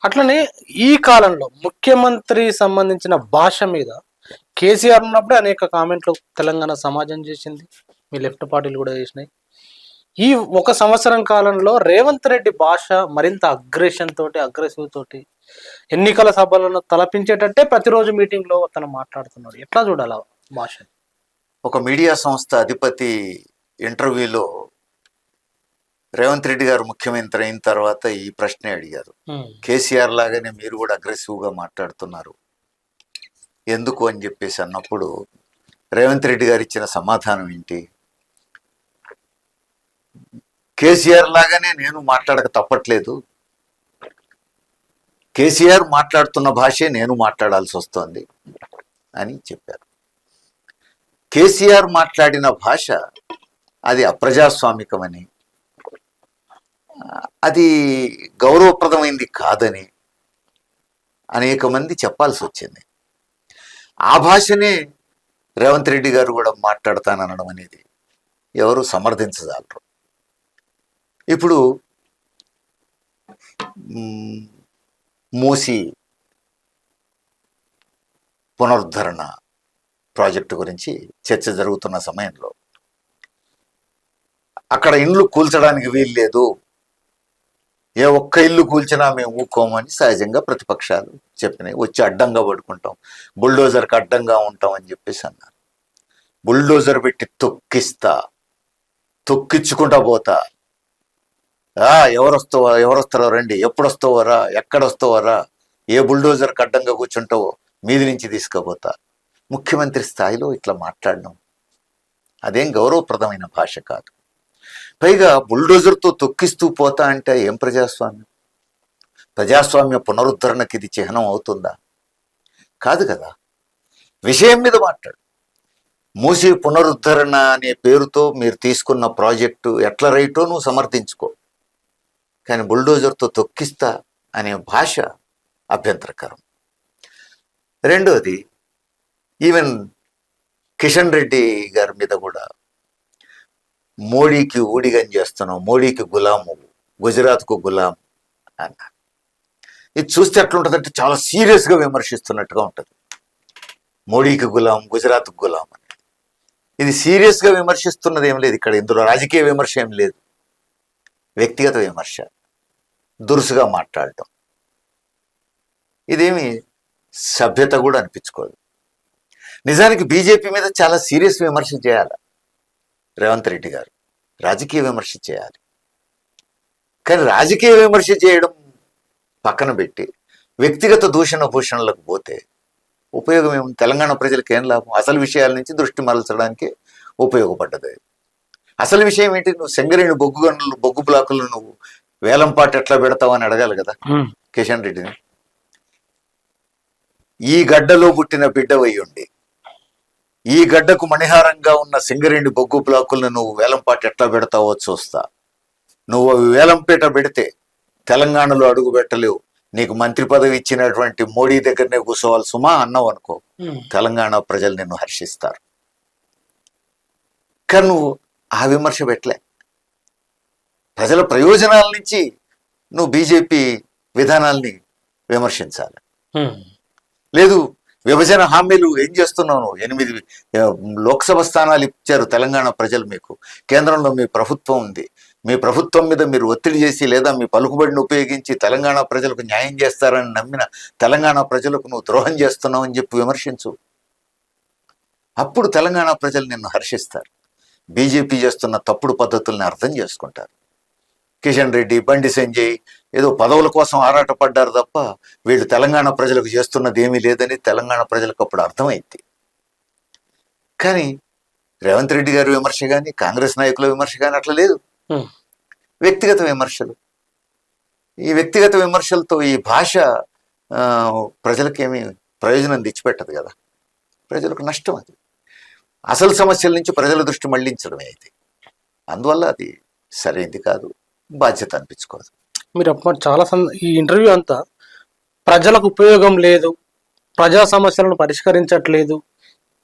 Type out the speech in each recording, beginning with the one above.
అట్లనే ఈ కాలంలో ముఖ్యమంత్రి సంబంధించిన భాష మీద కేసీఆర్ ఉన్నప్పుడే అనేక కామెంట్లు తెలంగాణ సమాజం చేసింది. మీ లెఫ్ట్ పార్టీలు కూడా చేసినాయి. ఈ ఒక సంవత్సరం కాలంలో రేవంత్ రెడ్డి భాష మరింత అగ్రెసివ్ తోటి ఎన్నికల సభలను తలపించేటట్టే ప్రతిరోజు మీటింగ్ లో తను మాట్లాడుతున్నాడు. ఎట్లా చూడాలి భాష? ఒక మీడియా సంస్థ అధిపతి ఇంటర్వ్యూలో రేవంత్ రెడ్డి గారు ముఖ్యమంత్రి అయిన తర్వాత ఈ ప్రశ్నే అడిగారు. కేసీఆర్ లాగానే మీరు కూడా అగ్రెసివ్గా మాట్లాడుతున్నారు ఎందుకు అని చెప్పేసి అన్నప్పుడు రేవంత్ రెడ్డి గారు ఇచ్చిన సమాధానం ఏంటి? కేసీఆర్ లాగానే నేను మాట్లాడక తప్పట్లేదు, కేసీఆర్ మాట్లాడుతున్న భాషే నేను మాట్లాడాల్సి వస్తోంది అని చెప్పారు. కేసీఆర్ మాట్లాడిన భాష అది అప్రజాస్వామికమని, అది గౌరవప్రదమైంది కాదని అనేక మంది చెప్పాల్సి వచ్చింది. ఆ భాషనే రేవంత్ రెడ్డి గారు కూడా మాట్లాడతాననడం అనేది ఎవరు సమర్థించగలరు. ఇప్పుడు మూసి పునరుద్ధరణ ప్రాజెక్టు గురించి చర్చ జరుగుతున్న సమయంలో అక్కడ ఇండ్లు కూల్చడానికి వీలు లేదు, ఏ ఒక్క ఇల్లు కూల్చినా మేము ఊకోమని సహజంగా ప్రతిపక్షాలు చెప్పినాయి. వచ్చి అడ్డంగా పడుకుంటాం, బుల్డోజర్కి అడ్డంగా ఉంటాం అని చెప్పేసి అన్నారు. బుల్డోజర్ పెట్టి తొక్కించుకుంటా పోతా, ఎవరొస్తారో రండి, ఎప్పుడు వస్తావరా, ఎక్కడ వస్తావరా, ఏ బుల్డోజర్కి అడ్డంగా కూర్చుంటావో మీది నుంచి తీసుకుపోతా. ముఖ్యమంత్రి స్థాయిలో ఇట్లా మాట్లాడడం అదేం గౌరవప్రదమైన భాష కాదు. పైగా బుల్డోజర్తో తొక్కిస్తూ పోతా అంటే ఏం ప్రజాస్వామ్యం? ప్రజాస్వామ్య పునరుద్ధరణకి ఇది చిహ్నం అవుతుందా? కాదు కదా. విషయం మీద మాట్లాడు. మూసి పునరుద్ధరణ అనే పేరుతో మీరు తీసుకున్న ప్రాజెక్టు ఎట్లా రైటో నువ్వు సమర్థించుకో, కానీ బుల్డోజర్తో తొక్కిస్తా అనే భాష అభ్యంతరకరం. రెండోది, ఈవెన్ కిషన్ రెడ్డి గారి మీద కూడా మోడీకి ఊడిగం చేస్తున్నావు, మోడీకి గులాము, గుజరాత్కు గులాం అన్నారు. ఇది చూస్తే ఎట్లుంటుందంటే చాలా సీరియస్గా విమర్శిస్తున్నట్టుగా ఉంటుంది. మోడీకి గులాం, గుజరాత్కు గులాం అని. ఇది సీరియస్గా విమర్శిస్తున్నది ఏం లేదు ఇక్కడ. ఇందులో రాజకీయ విమర్శ ఏం లేదు, వ్యక్తిగత విమర్శ, దురుసుగా మాట్లాడటం. ఇదేమి సభ్యత కూడా అనిపించుకోదు. నిజానికి బీజేపీ మీద చాలా సీరియస్ విమర్శ చేయాలి రేవంత్ రెడ్డి గారు, రాజకీయ విమర్శ చేయాలి. కానీ రాజకీయ విమర్శ చేయడం పక్కన పెట్టి వ్యక్తిగత దూషణ భూషణలకు పోతే ఉపయోగం ఏముంది? తెలంగాణ ప్రజలకు ఏం లాభం? అసలు విషయాల నుంచి దృష్టి మరల్చడానికి ఉపయోగపడ్డది. అసలు విషయం ఏంటి? నువ్వు సింగరేణి బొగ్గు బ్లాకులు నువ్వు వేలంపాటు ఎట్లా పెడతావు అని అడగాలి కదా కిషన్ రెడ్డిని. ఈ గడ్డలో పుట్టిన బిడ్డవయ్యుండి ఈ గడ్డకు మణిహారంగా ఉన్న సింగరేణి బొగ్గు బ్లాకులను నువ్వు వేలంపాటు ఎట్లా పెడతావో చూస్తా. నువ్వు వేలంపేట పెడితే తెలంగాణలో అడుగు పెట్టలేవు, నీకు మంత్రి పదవి ఇచ్చినటువంటి మోడీ దగ్గరనే కూర్చోవాలి సుమా అన్నావు అనుకో, తెలంగాణ ప్రజలు నిన్ను హర్షిస్తారు. కానీ నువ్వు ఆ విమర్శ పెట్టలే. ప్రజల ప్రయోజనాల నుంచి నువ్వు బీజేపీ విధానాల్ని విమర్శించాలి. లేదు, విభజన హామీలు ఏం చేస్తున్నావు? 8 లోక్సభ స్థానాలు ఇచ్చారు తెలంగాణ ప్రజలు మీకు, కేంద్రంలో మీ ప్రభుత్వం ఉంది, మీ ప్రభుత్వం మీద మీరు ఒత్తిడి చేసి లేదా మీ పలుకుబడిని ఉపయోగించి తెలంగాణ ప్రజలకు న్యాయం చేస్తారని నమ్మిన తెలంగాణ ప్రజలకు నువ్వు ద్రోహం చేస్తున్నావు అని చెప్పి విమర్శించు. అప్పుడు తెలంగాణ ప్రజలు నిన్ను హర్షిస్తారు, బీజేపీ చేస్తున్న తప్పుడు పద్ధతుల్ని అర్థం చేసుకుంటారు. కిషన్ రెడ్డి, బండి సంజయ్ ఏదో పదవుల కోసం ఆరాటపడ్డారు తప్ప వీళ్ళు తెలంగాణ ప్రజలకు చేస్తున్నది ఏమీ లేదని తెలంగాణ ప్రజలకు అప్పుడు అర్థమైంది. కానీ రేవంత్ రెడ్డి గారి విమర్శ కానీ కాంగ్రెస్ నాయకుల విమర్శ కానీ అట్లా లేదు. వ్యక్తిగత విమర్శలు. ఈ వ్యక్తిగత విమర్శలతో ఈ భాష ప్రజలకేమీ ప్రయోజనం తెచ్చిపెట్టదు కదా, ప్రజలకు నష్టం. అది అసలు సమస్యల నుంచి ప్రజల దృష్టి మళ్లించడమే అయితే. అందువల్ల అది సరైనది కాదు, బాధ్యత అనిపించుకోదు. మీరు చాలా ఈ ఇంటర్వ్యూ అంతా ప్రజలకు ఉపయోగం లేదు, ప్రజా సమస్యలను పరిష్కరించట్లేదు,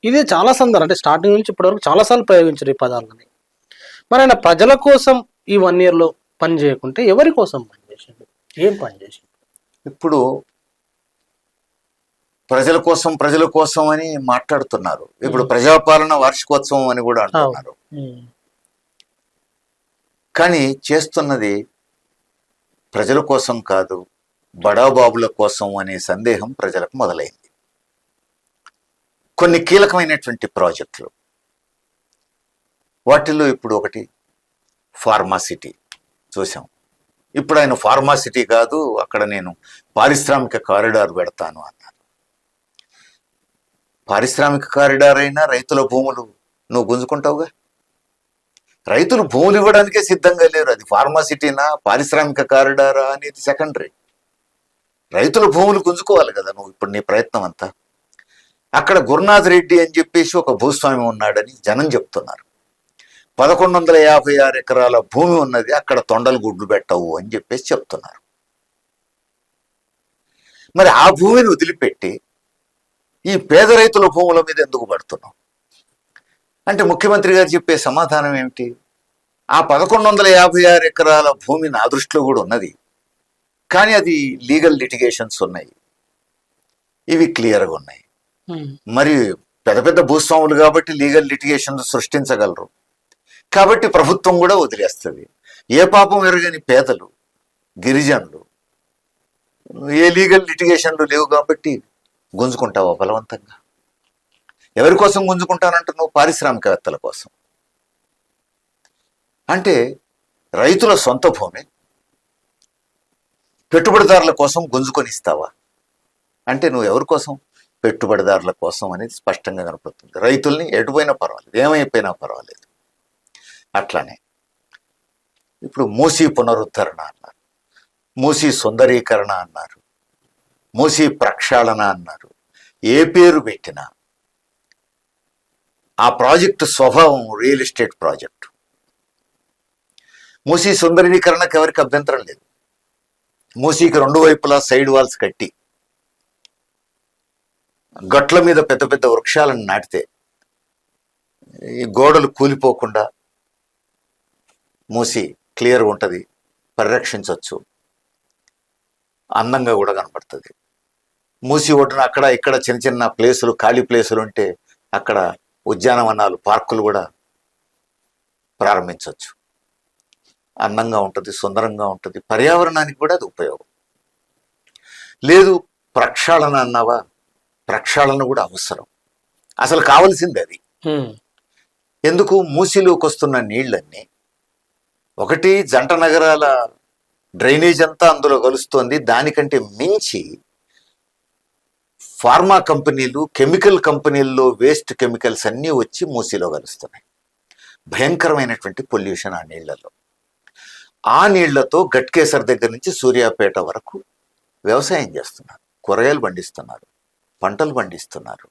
ఇదే చాలా సందర్భం అంటే స్టార్టింగ్ నుంచి ఇప్పటివరకు చాలాసార్లు ప్రయోగించారు ఈ పదాలని. మరి ఆయన ప్రజల కోసం ఈ 1 yearలో పని చేయకుంటే ఎవరి కోసం పనిచేసిండు? ఏం పని చేసిండు? ఇప్పుడు ప్రజల కోసం అని మాట్లాడుతున్నారు. ఇప్పుడు ప్రజాపాలన వార్షికోత్సవం అని కూడా అంటున్నారు. కానీ చేస్తున్నది ప్రజల కోసం కాదు, బడాబాబుల కోసం అనే సందేహం ప్రజలకు మొదలైంది. కొన్ని కీలకమైనటువంటి ప్రాజెక్టులు, వాటిల్లో ఇప్పుడు ఒకటి ఫార్మాసిటీ చూసాం. ఇప్పుడు ఆయన ఫార్మాసిటీ కాదు, అక్కడ నేను పారిశ్రామిక కారిడార్ పెడతాను అన్నారు. పారిశ్రామిక కారిడార్ అయినా రైతుల భూములు నువ్వు గుంజుకుంటావుగా. రైతులు భూములు ఇవ్వడానికే సిద్ధంగా లేరు. అది ఫార్మాసిటీనా పారిశ్రామిక కారిడారా అనేది సెకండరీ. రైతుల భూములు గుంజుకోవాలి కదా నువ్వు. ఇప్పుడు నీ ప్రయత్నం అంతా అక్కడ గురునాథ్ రెడ్డి అని చెప్పేసి ఒక భూస్వామి ఉన్నాడని జనం చెప్తున్నారు. 1156 ఎకరాల భూమి ఉన్నది, అక్కడ తొండలు గుడ్లు పెట్టవు అని చెప్పేసి చెప్తున్నారు. మరి ఆ భూమిని వదిలిపెట్టి ఈ పేద రైతుల భూముల మీద ఎందుకు పడుతున్నాం అంటే ముఖ్యమంత్రి గారు చెప్పే సమాధానం ఏమిటి? ఆ 1156 ఎకరాల భూమి నా దృష్టిలో కూడా ఉన్నది, కానీ అది లీగల్ లిటిగేషన్స్ ఉన్నాయి, ఇవి క్లియర్గా ఉన్నాయి. మరి పెద్ద పెద్ద భూస్వాములు కాబట్టి లీగల్ లిటిగేషన్ సృష్టించగలరు, కాబట్టి ప్రభుత్వం కూడా వదిలేస్తుంది. ఏ పాపం ఎరగని పేదలు, గిరిజనులు ఏ లీగల్ లిటిగేషన్లు లేవు కాబట్టి గుంజుకుంటావా బలవంతంగా? ఎవరి కోసం గుంజుకుంటానంటే నువ్వు పారిశ్రామికవేత్తల కోసం. అంటే రైతుల సొంత భూమి పెట్టుబడిదారుల కోసం గుంజుకొని ఇస్తావా అంటే నువ్వు ఎవరి కోసం? పెట్టుబడిదారుల కోసం అనేది స్పష్టంగా కనపడుతుంది. రైతుల్ని ఎటుపోయినా పర్వాలేదు, ఏమైపోయినా పర్వాలేదు. అట్లానే ఇప్పుడు మూసీ పునరుద్ధరణ అన్నారు, మూసీ సుందరీకరణ అన్నారు, మూసీ ప్రక్షాళన అన్నారు. ఏ పేరు పెట్టినా ఆ ప్రాజెక్టు స్వభావం రియల్ ఎస్టేట్ ప్రాజెక్టు. మూసీ సుందరీకరణకు ఎవరికి అభ్యంతరం లేదు. మూసీకి 2 వైపులా సైడ్ వాల్స్ కట్టి గట్ల మీద పెద్ద పెద్ద వృక్షాలను నాటితే ఈ గోడలు కూలిపోకుండా మూసి క్లియర్గా ఉంటుంది, పరిరక్షించవచ్చు, అందంగా కూడా కనపడుతుంది. మూసి ఒడ్డున అక్కడ ఇక్కడ చిన్న చిన్న ప్లేసులు, ఖాళీ ప్లేసులు ఉంటే అక్కడ ఉద్యానవనాలు, పార్కులు కూడా ప్రారంభించవచ్చు. అందంగా ఉంటుంది, సుందరంగా ఉంటుంది, పర్యావరణానికి కూడా అది ఉపయోగం. లేదు ప్రక్షాళన అన్నావా, ప్రక్షాళన కూడా అవసరం, అసలు కావలసింది అది. ఎందుకు? మూసీలోకి వస్తున్న నీళ్ళన్నీ ఒకటి జంట నగరాల డ్రైనేజ్ అంతా అందులో కలుస్తోంది, దానికంటే మించి ఫార్మా కంపెనీలు, కెమికల్ కంపెనీల్లో వేస్ట్ కెమికల్స్ అన్నీ వచ్చి మూసీలో కలుస్తున్నాయి. భయంకరమైనటువంటి పొల్యూషన్ ఆ నీళ్లలో. ఆ నీళ్లతో గట్కేసర్ దగ్గర నుంచి సూర్యాపేట వరకు వ్యవసాయం చేస్తున్నారు, కూరగాయలు పండిస్తున్నారు, పంటలు పండిస్తున్నారు.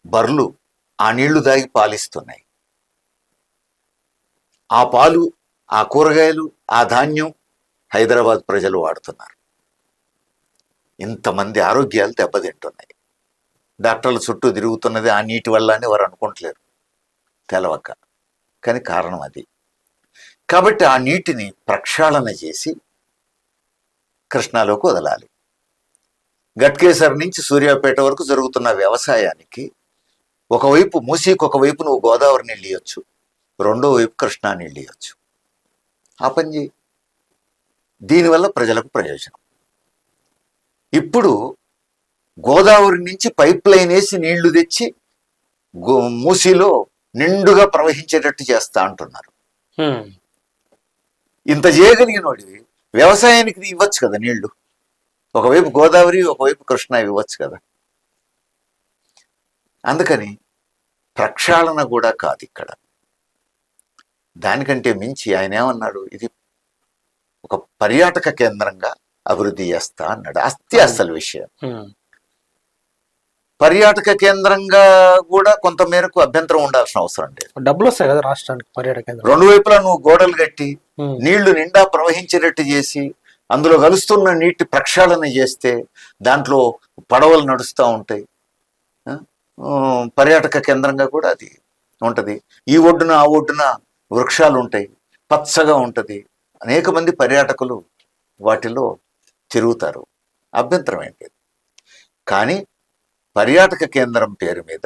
బర్లు ఆ నీళ్లు దాగి పాలిస్తున్నాయి. ఆ పాలు, ఆ కూరగాయలు, ఆ ధాన్యం హైదరాబాద్ ప్రజలు వాడుతున్నారు. ఇంతమంది ఆరోగ్యాలు దెబ్బతింటున్నాయి. డాక్టర్ల చుట్టూ తిరుగుతున్నది ఆ నీటి వల్ల అని వారు అనుకుంటలేరు తెలవక, కానీ కారణం అది. కాబట్టి ఆ నీటిని ప్రక్షాళన చేసి కృష్ణాలోకి వదలాలి. గట్కేసర్ నుంచి సూర్యాపేట వరకు జరుగుతున్న వ్యవసాయానికి ఒకవైపు మూసీకి ఒకవైపు నువ్వు గోదావరి నీళ్ళు ఇవ్వచ్చు, రెండో వైపు కృష్ణా నీళ్ళు ఇవ్వచ్చు. ఆ పని చేయి, దీనివల్ల ప్రజలకు ప్రయోజనం. ఇప్పుడు గోదావరి నుంచి పైప్ లైన్ వేసి నీళ్లు తెచ్చి మూసీలో నిండుగా ప్రవహించేటట్టు చేస్తా అంటున్నారు. ఇంత చేయగలిగినోడివి వ్యవసాయానికి ఇవ్వచ్చు కదా నీళ్లు, ఒకవైపు గోదావరి ఒకవైపు కృష్ణ ఇవ్వచ్చు కదా. అందుకని ప్రక్షాళన కూడా కాదు ఇక్కడ. దానికంటే మించి ఆయన ఏమన్నాడు, ఇది ఒక పర్యాటక కేంద్రంగా అభివృద్ధి చేస్తా అన్నాడు. అసలు విషయం పర్యాటక కేంద్రంగా కూడా కొంత మేరకు అభ్యంతరం ఉండాల్సిన అవసరం లేదు. డబ్బులు వస్తాయి కదా రాష్ట్రానికి పర్యాటక కేంద్రం. 2 వైపులా నువ్వు గోడలు కట్టి నీళ్లు నిండా ప్రవహించేటట్టు చేసి అందులో కలుస్తున్న నీటి ప్రక్షాళన చేస్తే దాంట్లో పడవలు నడుస్తూ ఉంటాయి. పర్యాటక కేంద్రంగా కూడా అది ఉంటుంది. ఈ ఒడ్డున ఆ ఒడ్డున వృక్షాలు ఉంటాయి, పచ్చగా ఉంటుంది. అనేక మంది పర్యాటకులు వాటిలో తిరుగుతారు. అభ్యంతరం ఏం లేదు. కానీ పర్యాటక కేంద్రం పేరు మీద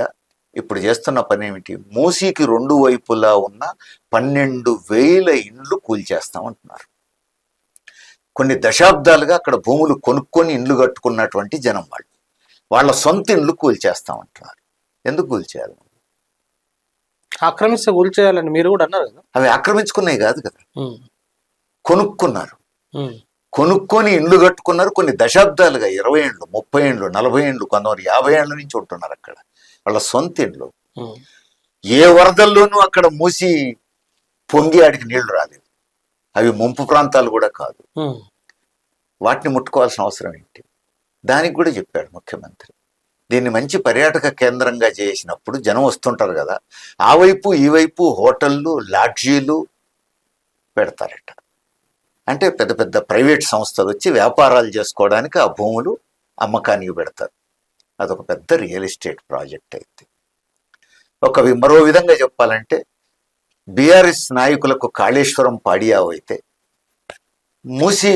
ఇప్పుడు చేస్తున్న పని ఏమిటి? మూసీకి 2 వైపులా ఉన్న 12,000 ఇండ్లు కూల్చేస్తామంటున్నారు. కొన్ని దశాబ్దాలుగా అక్కడ భూములు కొనుక్కొని ఇండ్లు కట్టుకున్నటువంటి జనం వాళ్ళ సొంత ఇండ్లు కూల్చేస్తామంటున్నారు. ఎందుకు కూల్చేయాలి? ఆక్రమిస్తే కూల్చేయాలని మీరు కూడా అన్నారు కదా. అవి ఆక్రమించుకున్నాయి కాదు కదా, కొనుక్కున్నారు. కొనుక్కొని ఇండ్లు కట్టుకున్నారు. కొన్ని దశాబ్దాలుగా 20 ఏళ్ళు, 30 ఏళ్ళు, 40 ఏళ్ళు, కొంతమంది 50 ఏళ్ళ నుంచి ఉంటున్నారు అక్కడ. వాళ్ళ సొంత ఇండ్లు. ఏ వరదల్లోనూ అక్కడ మూసి పొంగి ఆడికి నీళ్లు రాలేదు. అవి ముంపు ప్రాంతాలు కూడా కాదు. వాటిని ముట్టుకోవాల్సిన అవసరం ఏంటి? దానికి కూడా చెప్పాడు ముఖ్యమంత్రి. దీన్ని మంచి పర్యాటక కేంద్రంగా చేసినప్పుడు జనం వస్తుంటారు కదా, ఆ వైపు ఈ వైపు హోటళ్ళు, లాడ్జీలు పెడతారట. అంటే పెద్ద పెద్ద ప్రైవేట్ సంస్థలు వచ్చి వ్యాపారాలు చేసుకోవడానికి ఆ భూములు అమ్మకానికి పెడతారు. అదొక పెద్ద రియల్ ఎస్టేట్ ప్రాజెక్ట్ అయితే. మరో విధంగా చెప్పాలంటే బీఆర్ఎస్ నాయకులకు కాళేశ్వరం పాడియావు అయితే, మూసి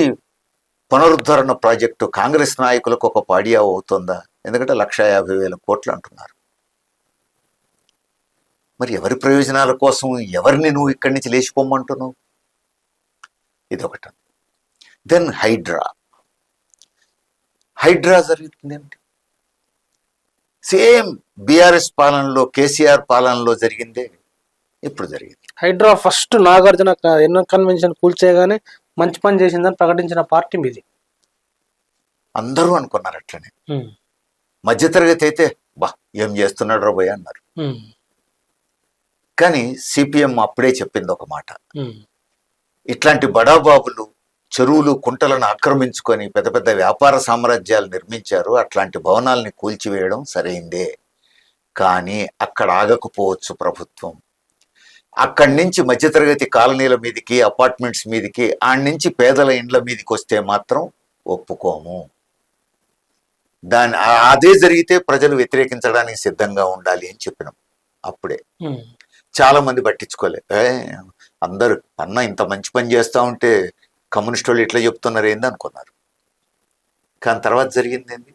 పునరుద్ధరణ ప్రాజెక్టు కాంగ్రెస్ నాయకులకు ఒక పాడియావు అవుతుందా? ఎందుకంటే 150,000 కోట్లు అంటున్నారు. మరి ఎవరి ప్రయోజనాల కోసం ఎవరిని నువ్వు ఇక్కడి నుంచి లేచిపోమ్మంటున్నావు? ఇదొకటి. దెన్ హైడ్రా జరుగుతుంది ఏంటి? సేమ్ బీఆర్ఎస్ పాలనలో, కేసీఆర్ పాలనలో జరిగిందే ఇప్పుడు జరిగింది. హైడ్రా ఫస్ట్ నాగార్జున ఎన్నో కన్వెన్షన్ కూల్చేయగానే మంచి పని చేసిందని ప్రకటించిన పార్టీ మీది. అందరూ అనుకున్నారు అట్లనే. మధ్యతరగతి అయితే ఏం చేస్తున్నాడు రాబోయ్ అన్నారు. కానీ సిపిఎం అప్పుడే చెప్పింది ఒక మాట, ఇట్లాంటి బడాబాబులు చెరువులు కుంటలను ఆక్రమించుకొని పెద్ద పెద్ద వ్యాపార సామ్రాజ్యాలు నిర్మించారు. అట్లాంటి భవనాల్ని కూల్చివేయడం సరైందే, కానీ అక్కడ ఆగకపోవచ్చు ప్రభుత్వం. అక్కడి నుంచి మధ్యతరగతి కాలనీల మీదకి, అపార్ట్మెంట్స్ మీదకి, ఆడి నుంచి పేదల ఇండ్ల మీదకి వస్తే మాత్రం ఒప్పుకోము. అదే జరిగితే ప్రజలు వ్యతిరేకించడానికి సిద్ధంగా ఉండాలి అని చెప్పినాం. అప్పుడే చాలా మంది పట్టించుకోలే. అందరూ అన్న ఇంత మంచి పని చేస్తూ ఉంటే కమ్యూనిస్ట్ వాళ్ళు ఇట్లా చెప్తున్నారు ఏంది అనుకున్నారు. కానీ తర్వాత జరిగింది ఏంది?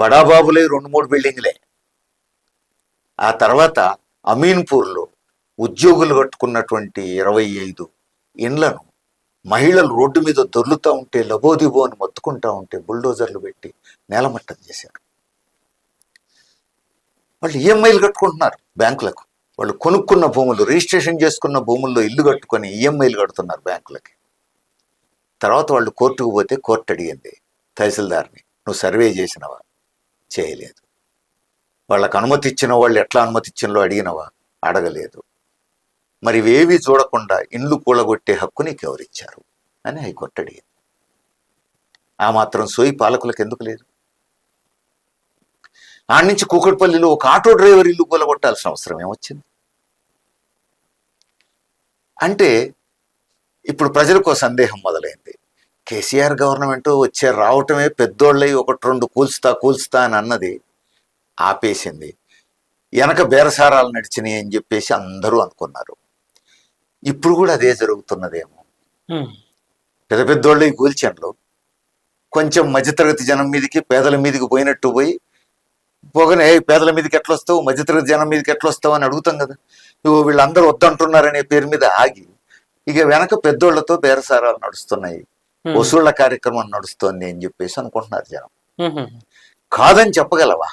బడాబాబులే 2-3 బిల్డింగ్లే. ఆ తర్వాత అమీన్పూర్లో ఉద్యోగులు కట్టుకున్నటువంటి 25 ఇండ్లను మహిళలు రోడ్డు మీద దొర్లుతూ ఉంటే, లబోదిబో అని మొత్తుకుంటా ఉంటే బుల్డోజర్లు పెట్టి నేలమట్టం చేశారు. వాళ్ళు ఈఎంఐలు కట్టుకుంటున్నారు బ్యాంకులకు. వాళ్ళు కొనుక్కున్న భూములు, రిజిస్ట్రేషన్ చేసుకున్న భూముల్లో ఇల్లు కట్టుకొని ఈఎంఐలు కడుతున్నారు బ్యాంకులకి. తర్వాత వాళ్ళు కోర్టుకు పోతే కోర్టు అడిగింది తహసీల్దార్ని, నువ్వు సర్వే చేసినవా? చేయలేదు. వాళ్ళకు అనుమతి ఇచ్చిన వాళ్ళు ఎట్లా అనుమతి ఇచ్చినలో అడిగినవా? అడగలేదు. మరి ఇవేవి చూడకుండా ఇండ్లు కూలగొట్టే హక్కు నీకు ఎవరిచ్చారు అని హైకోర్టు అడిగింది. ఆ మాత్రం సోయి పాలకులకు ఎందుకు లేదు? ఆడి నుంచి కూకట్పల్లిలో ఒక ఆటో డ్రైవర్ ఇల్లు కూలగొట్టాల్సిన అవసరం ఏమొచ్చింది? అంటే ఇప్పుడు ప్రజలకు సందేహం మొదలైంది. కేసీఆర్ గవర్నమెంట్ రావటమే పెద్దోళ్ళై 1-2 కూల్స్తా అని అన్నది ఆపేసింది. వెనక బేరసారాలు నడిచినాయి అని చెప్పేసి అందరూ అనుకున్నారు. ఇప్పుడు కూడా అదే జరుగుతున్నదేమో. పెద్ద పెద్దోళ్ళ కూల్చండ్లు కొంచెం మధ్యతరగతి జనం మీదకి, పేదల మీదకి పోయినట్టు పోయి పోగానే పేదల మీదకి ఎట్లా వస్తావు, మధ్యతరగతి జనం మీదకి ఎట్లా వస్తావు అని అడుగుతాం కదా. నువ్వు వీళ్ళందరూ వద్దంటున్నారనే పేరు మీద ఆగి ఇక వెనక పెద్దోళ్లతో బేరసారాలు నడుస్తున్నాయి, వసూళ్ల కార్యక్రమం నడుస్తోంది అని చెప్పేసి అనుకుంటున్నారు జనం. కాదని చెప్పగలవా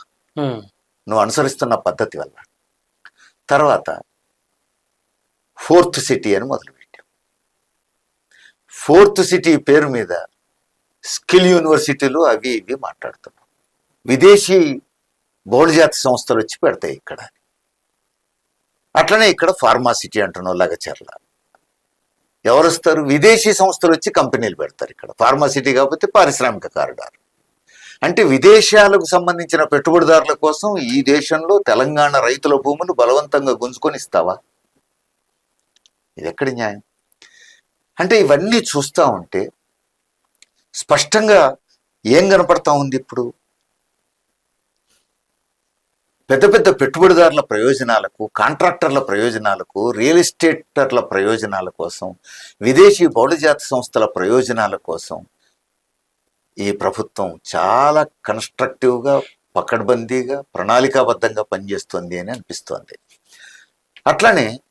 నువ్వు అనుసరిస్తున్న పద్ధతి వల్ల? తర్వాత 4th సిటీ అని మొదలుపెట్టాం. 4th సిటీ పేరు మీద స్కిల్ యూనివర్సిటీలు అవి ఇవి మాట్లాడుతున్నాం. విదేశీ బహుళజాతి సంస్థలు వచ్చి పెడతాయి ఇక్కడ. అట్లనే ఇక్కడ ఫార్మాసిటీ అంటున్నావు లగచర్ల. ఎవరు వస్తారు? విదేశీ సంస్థలు వచ్చి కంపెనీలు పెడతారు ఇక్కడ. ఫార్మాసిటీ కాకపోతే పారిశ్రామిక కారిడార్. అంటే విదేశాలకు సంబంధించిన పెట్టుబడిదారుల కోసం ఈ దేశంలో తెలంగాణ రైతుల భూములు బలవంతంగా గుంజుకొని ఇస్తావా? ఇది ఎక్కడి న్యాయం? అంటే ఇవన్నీ చూస్తూ ఉంటే స్పష్టంగా ఏం కనపడతా ఉంది? ఇప్పుడు పెద్ద పెద్ద పెట్టుబడిదారుల ప్రయోజనాలకు, కాంట్రాక్టర్ల ప్రయోజనాలకు, రియల్ ఎస్టేటర్ల ప్రయోజనాల కోసం, విదేశీ బహుళజాతి సంస్థల ప్రయోజనాల కోసం ఈ ప్రభుత్వం చాలా కన్స్ట్రక్టివ్గా, పకడ్బందీగా, ప్రణాళికాబద్ధంగా పనిచేస్తుంది అని అనిపిస్తోంది. అట్లనే 1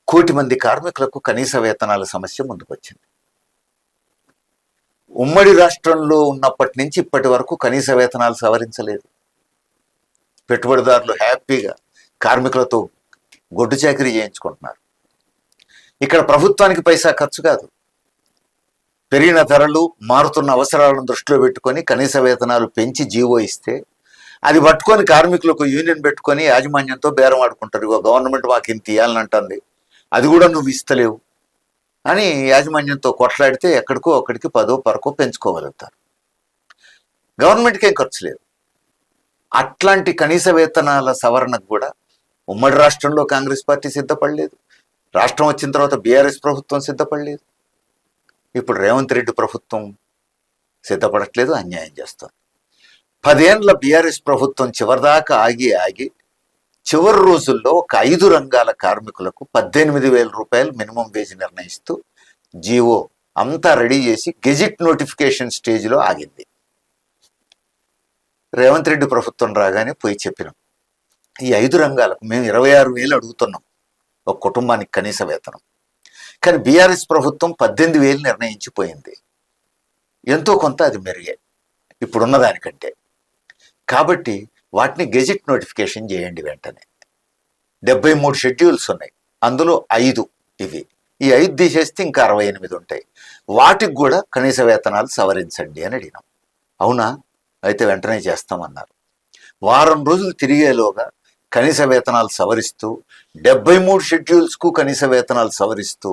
కోటి మంది కార్మికులకు కనీస వేతనాల సమస్య ముందుకొచ్చింది. ఉమ్మడి రాష్ట్రంలో ఉన్నప్పటి నుంచి ఇప్పటి వరకు కనీస వేతనాలు సవరించలేదు. పెట్టుబడిదారులు హ్యాపీగా కార్మికులతో గొడ్డు చాకరీ చేయించుకుంటున్నారు. ఇక్కడ ప్రభుత్వానికి పైసా ఖర్చు కాదు. పెరిగిన ధరలు, మారుతున్న అవసరాలను దృష్టిలో పెట్టుకొని కనీస వేతనాలు పెంచి జీవో ఇస్తే అది పట్టుకొని కార్మికులకు యూనియన్ పెట్టుకొని యాజమాన్యంతో బేరం ఆడుకుంటారు. ఇగో గవర్నమెంట్ మాకు ఇంత ఇవ్వాలని అంటుంది, అది కూడా నువ్వు ఇస్తలేవు అని యాజమాన్యంతో కొట్లాడితే ఎక్కడికో అక్కడికి 10 పరకో పెంచుకోగలుగుతారు. గవర్నమెంట్కి ఏం ఖర్చు లేదు. అట్లాంటి కనీస వేతనాల సవరణకు కూడా ఉమ్మడి రాష్ట్రంలో కాంగ్రెస్ పార్టీ సిద్ధపడలేదు. రాష్ట్రం వచ్చిన తర్వాత బీఆర్ఎస్ ప్రభుత్వం సిద్ధపడలేదు. ఇప్పుడు రేవంత్ రెడ్డి ప్రభుత్వం సిద్ధపడట్లేదు, అన్యాయం చేస్తుంది. 10 ఏళ్ల బీఆర్ఎస్ ప్రభుత్వం చివరిదాకా ఆగి చివరి రోజుల్లో ఒక 5 రంగాల కార్మికులకు 18,000 రూపాయలు మినిమం వేజ్ నిర్ణయిస్తూ జీవో అంతా రెడీ చేసి గెజిట్ నోటిఫికేషన్ స్టేజ్లో ఆగింది. రేవంత్ రెడ్డి ప్రభుత్వం రాగానే పోయి చెప్పినాం, ఈ 5 రంగాలకు మేము 26,000 అడుగుతున్నాం ఒక కుటుంబానికి కనీస వేతనం. కానీ బీఆర్ఎస్ ప్రభుత్వం 18,000 నిర్ణయించిపోయింది. ఎంతో కొంత అది మెరుగే ఇప్పుడున్న దానికంటే. కాబట్టి వాటిని గెజిట్ నోటిఫికేషన్ చేయండి వెంటనే. 73 షెడ్యూల్స్ ఉన్నాయి, అందులో 5 ఇవి. ఈ 5 తీసేస్తే ఇంకా 68 ఉంటాయి. వాటికి కూడా కనీస వేతనాలు సవరించండి అని అడిగినాం. అవునా, అయితే వెంటనే చేస్తామన్నారు. వారం రోజులు తిరిగేలోగా కనీస వేతనాలు సవరిస్తూ 73 షెడ్యూల్స్కు కనీస వేతనాలు సవరిస్తూ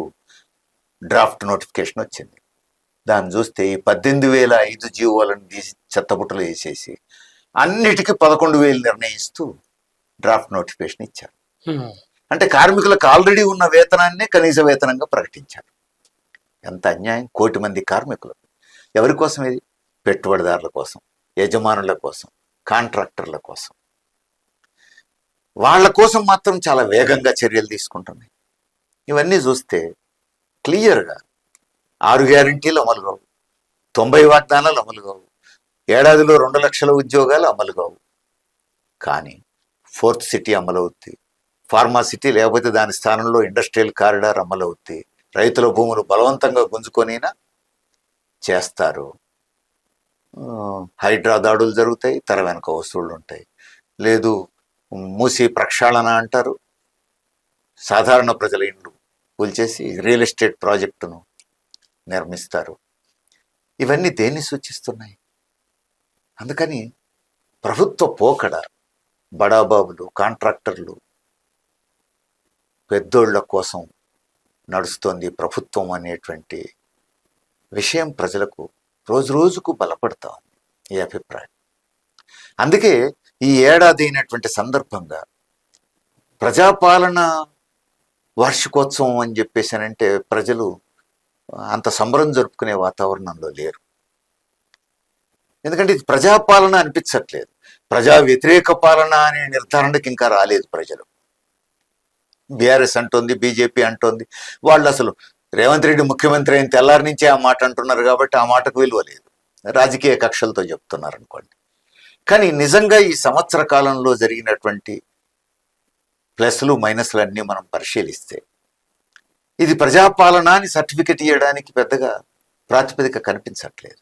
డ్రాఫ్ట్ నోటిఫికేషన్ వచ్చింది. దాన్ని చూస్తే ఈ 18,005 జీవోలను తీసి చెత్తబుట్టలు వేసేసి అన్నిటికీ 11,000 నిర్ణయిస్తూ డ్రాఫ్ట్ నోటిఫికేషన్ ఇచ్చారు. అంటే కార్మికులకు ఆల్రెడీ ఉన్న వేతనాన్నే కనీస వేతనంగా ప్రకటించారు. ఎంత అన్యాయం! 1 కోటి మంది కార్మికులకు. ఎవరి కోసం ఇది? పెట్టుబడిదారుల కోసం, యజమానుల కోసం, కాంట్రాక్టర్ల కోసం. వాళ్ళ కోసం మాత్రం చాలా వేగంగా చర్యలు తీసుకుంటున్నాయి. ఇవన్నీ చూస్తే క్లియర్గా 6 గ్యారంటీలు అమలు కావు, 90 వాగ్దానాలు అమలు కావు, ఏడాదిలో 2 లక్షల ఉద్యోగాలు అమలు కావు. కానీ 4th సిటీ అమలవుద్ది, ఫార్మా సిటీ లేకపోతే దాని స్థానంలో ఇండస్ట్రియల్ కారిడార్ అమలవుద్ది, రైతుల భూములు బలవంతంగా గుంజుకొనినా చేస్తారు, హైడ్రా దాడులు జరుగుతాయి, తెర వెనక వస్తువులు ఉంటాయి. లేదు మూసి ప్రక్షాళన అంటారు, సాధారణ ప్రజల ఇండ్లు కూల్చేసి రియల్ ఎస్టేట్ ప్రాజెక్టును నిర్మిస్తారు. ఇవన్నీ దేన్ని సూచిస్తున్నాయి? అందుకని ప్రభుత్వ పోకడ, బడాబాబులు, కాంట్రాక్టర్లు, పెద్దోళ్ల కోసం నడుస్తోంది ప్రభుత్వం అనేటువంటి విషయం ప్రజలకు రోజు రోజుకు బలపడతా ఉంది ఈ అభిప్రాయం. అందుకే ఈ ఏడాది అయినటువంటి సందర్భంగా ప్రజాపాలన వార్షికోత్సవం అని చెప్పేసానంటే ప్రజలు అంత సంబరం జరుపుకునే వాతావరణంలో లేరు. ఎందుకంటే ఇది ప్రజాపాలన అనిపించట్లేదు, ప్రజా వ్యతిరేక పాలన అనే నిర్ధారణకి ఇంకా రాలేదు ప్రజలు. బీఆర్ఎస్ అంటోంది, బీజేపీ అంటోంది. వాళ్ళు అసలు రేవంత్ రెడ్డి ముఖ్యమంత్రి అయిన తెల్లారి నుంచే ఆ మాట అంటున్నారు కాబట్టి ఆ మాటకు విలువ లేదు, రాజకీయ కక్షలతో చెప్తున్నారు అనుకోండి. కానీ నిజంగా ఈ సంవత్సర కాలంలో జరిగినటువంటి ప్లస్లు మైనస్లు అన్నీ మనం పరిశీలిస్తే ఇది ప్రజాపాలన అని సర్టిఫికెట్ ఇవ్వడానికి పెద్దగా ప్రాతిపదిక కనిపించట్లేదు.